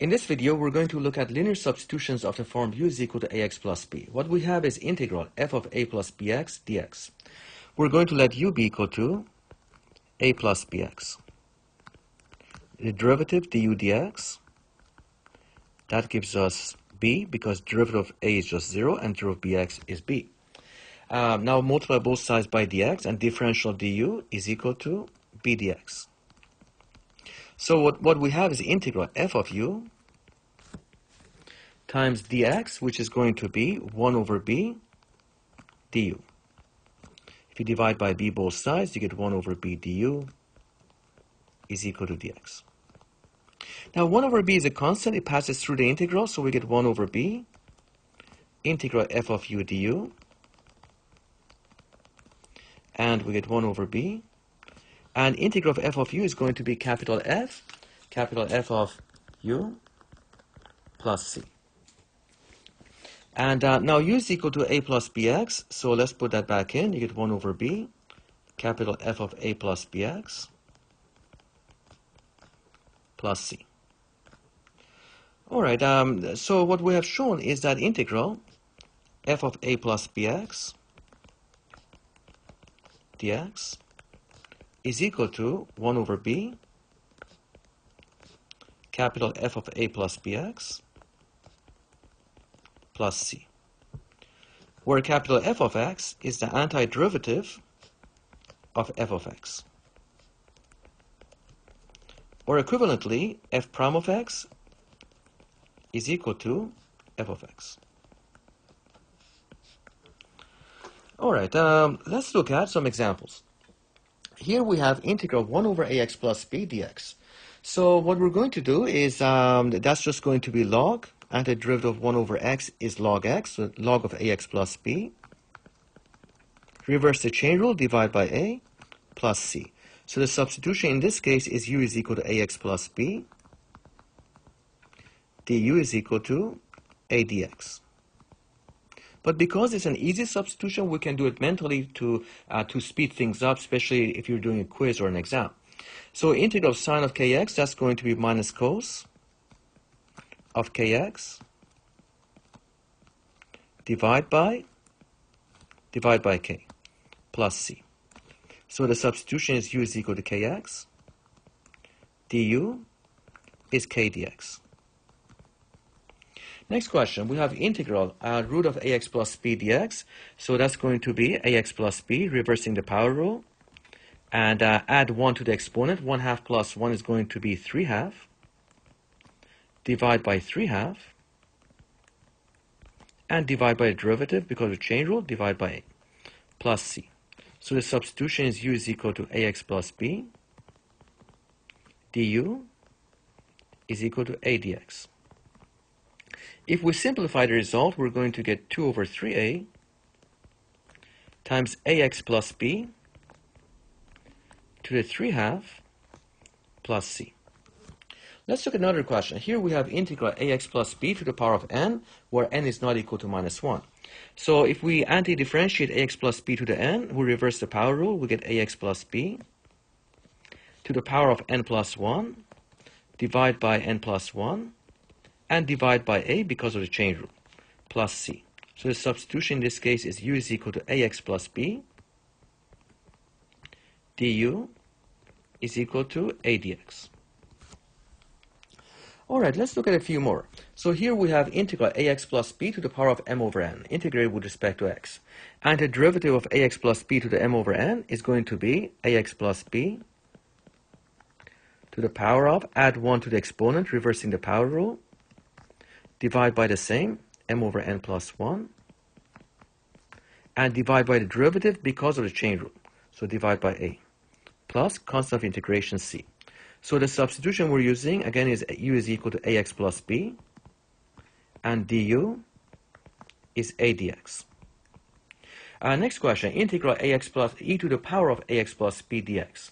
In this video, we're going to look at linear substitutions of the form u is equal to ax plus b. What we have is integral f of a plus bx dx. We're going to let u be equal to a plus bx. The derivative du dx, that gives us b because derivative of a is just 0 and derivative of bx is b. Now multiply both sides by dx and differential du is equal to b dx. So what we have is integral f of u times dx, which is going to be 1 over b du. If you divide by b both sides, you get 1 over b du is equal to dx. Now 1 over b is a constant. It passes through the integral, so we get 1 over b integral f of u du. And we get 1 over b. And integral of f of u is going to be capital F of u plus c. And now u is equal to a plus bx, so let's put that back in. You get 1 over b, capital F of a plus bx, plus c. All right, so what we have shown is that integral f of a plus bx dx is equal to 1 over b, capital F of a plus bx, plus c, where capital F of x is the antiderivative of f of x. Or equivalently, f prime of x is equal to f of x. All right, let's look at some examples. Here we have integral 1 over ax plus b dx. So what we're going to do is, that's just going to be log. Antiderivative of 1 over x is log x, so log of ax plus b. Reverse the chain rule, divide by a, plus c. So the substitution in this case is u is equal to ax plus b. Du is equal to a dx. But because it's an easy substitution, we can do it mentally to speed things up, especially if you're doing a quiz or an exam. So integral of sine of kx, that's going to be minus cos of kx, divide by k, plus c. So the substitution is u is equal to kx, du is k dx. Next question, we have integral root of ax plus b dx. So that's going to be ax plus b, reversing the power rule. And add 1 to the exponent. 1/2 plus 1 is going to be 3/2. Divide by 3/2. And divide by the derivative, because of chain rule, divide by a, plus c. So the substitution is u is equal to ax plus b. Du is equal to a dx. If we simplify the result, we're going to get 2 over 3a times ax plus b to the 3/2 plus c. Let's look at another question. Here we have integral ax plus b to the power of n, where n is not equal to minus 1. So if we anti-differentiate ax plus b to the n, we reverse the power rule, we get ax plus b to the power of n plus 1, divide by n plus 1, and divide by a because of the chain rule, plus c. So the substitution in this case is u is equal to ax plus b, du is equal to a dx. All right, let's look at a few more. So here we have integral ax plus b to the power of m over n, integrated with respect to x. And the derivative of ax plus b to the m over n is going to be ax plus b to the power of, add 1 to the exponent, reversing the power rule, divide by the same, m over n plus 1, and divide by the derivative because of the chain rule, so divide by a, plus constant of integration c. So the substitution we're using, again, is u is equal to ax plus b, and du is a dx. Next question, integral ax plus e to the power of ax plus b dx.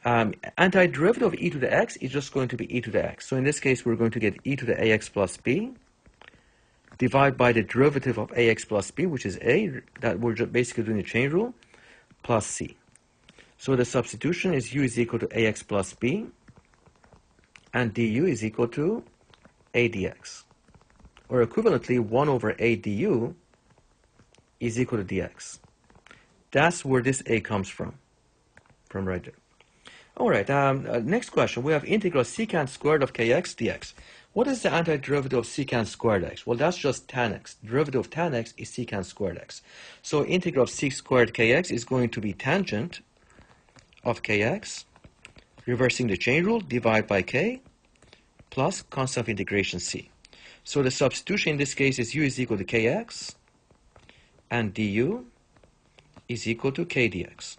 Antiderivative of e to the x is just going to be e to the x. So in this case, we're going to get e to the ax plus b, divide by the derivative of ax plus b, which is a, that we're just basically doing the chain rule, plus c. So the substitution is u is equal to ax plus b, and du is equal to a dx. Or equivalently, 1 over a du is equal to dx. That's where this a comes from right there. All right, next question. We have integral secant squared of kx dx. What is the antiderivative of secant squared x? Well, that's just tan x. Derivative of tan x is secant squared x. So integral of sec squared kx is going to be tangent of kx, reversing the chain rule, divide by k, plus constant of integration c. So the substitution in this case is u is equal to kx, and du is equal to k dx.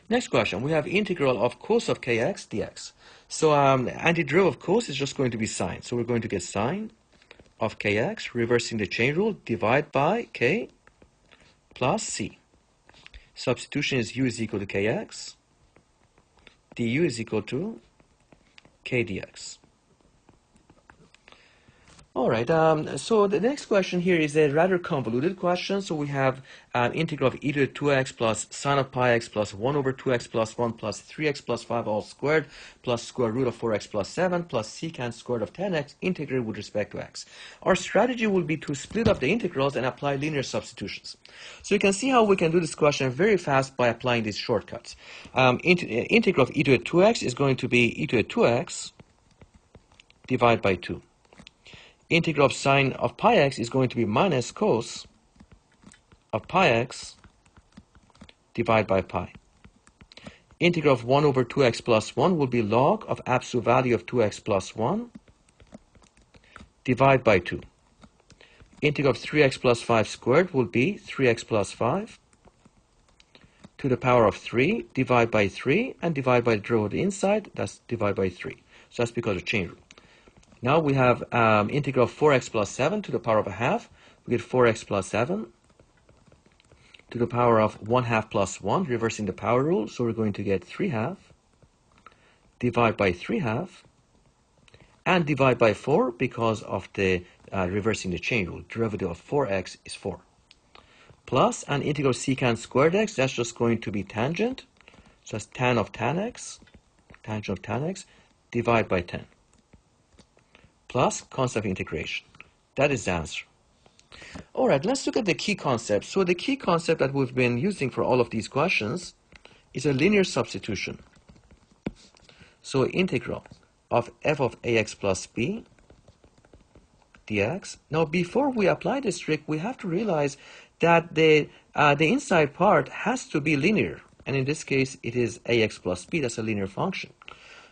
Next question, we have integral of cos of kx dx. So antiderivative of cos is just going to be sine. So we're going to get sine of kx, reversing the chain rule, divide by k plus c. Substitution is u is equal to kx, du is equal to k dx. All right, so the next question here is a rather convoluted question. So we have integral of e to the 2x plus sine of pi x plus 1 over 2x plus 1 plus 3x plus 5 all squared plus square root of 4x plus 7 plus secant squared of 10x integrated with respect to x. Our strategy will be to split up the integrals and apply linear substitutions. So you can see how we can do this question very fast by applying these shortcuts. Integral of e to the 2x is going to be e to the 2x divided by 2. Integral of sine of pi x is going to be minus cos of pi x divided by pi. Integral of 1 over 2x plus 1 will be log of absolute value of 2x plus 1 divided by 2. Integral of 3x plus 5 squared will be 3x plus 5 to the power of 3 divided by 3 and divide by the derivative inside, that's divided by 3. So that's because of chain rule. Now we have integral of 4x plus 7 to the power of a half. We get 4x plus 7 to the power of 1 half plus 1, reversing the power rule. So we're going to get 3 half, divide by 3 half, and divide by 4 because of the reversing the chain rule. Derivative of 4x is 4. Plus an integral secant squared x, that's just going to be tangent. So that's tan of tan x, tangent of tan x, divide by 10. Plus constant of integration. That is the answer. All right, let's look at the key concept. So the key concept that we've been using for all of these questions is a linear substitution. So integral of f of ax plus b dx. Now before we apply this trick, we have to realize that the inside part has to be linear. And in this case, it is ax plus b, that's a linear function.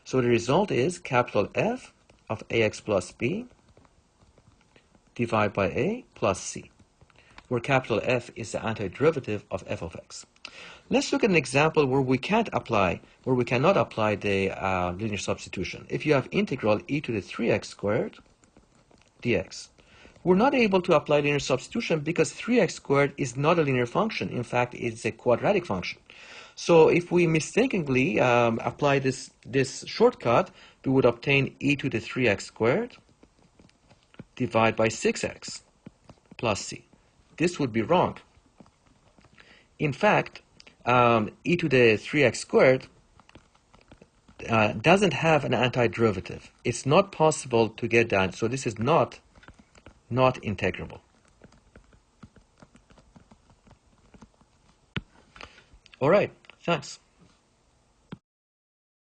So the result is capital F of ax plus b divided by a plus c, where capital F is the antiderivative of f of x. Let's look at an example where we cannot apply the linear substitution. If you have integral e to the 3x squared dx, we're not able to apply linear substitution because 3x squared is not a linear function. In fact, it's a quadratic function. So if we mistakenly apply this shortcut, we would obtain e to the 3x squared divided by 6x plus c. This would be wrong. In fact, e to the 3x squared doesn't have an antiderivative. It's not possible to get that, so this is not integrable. All right, thanks.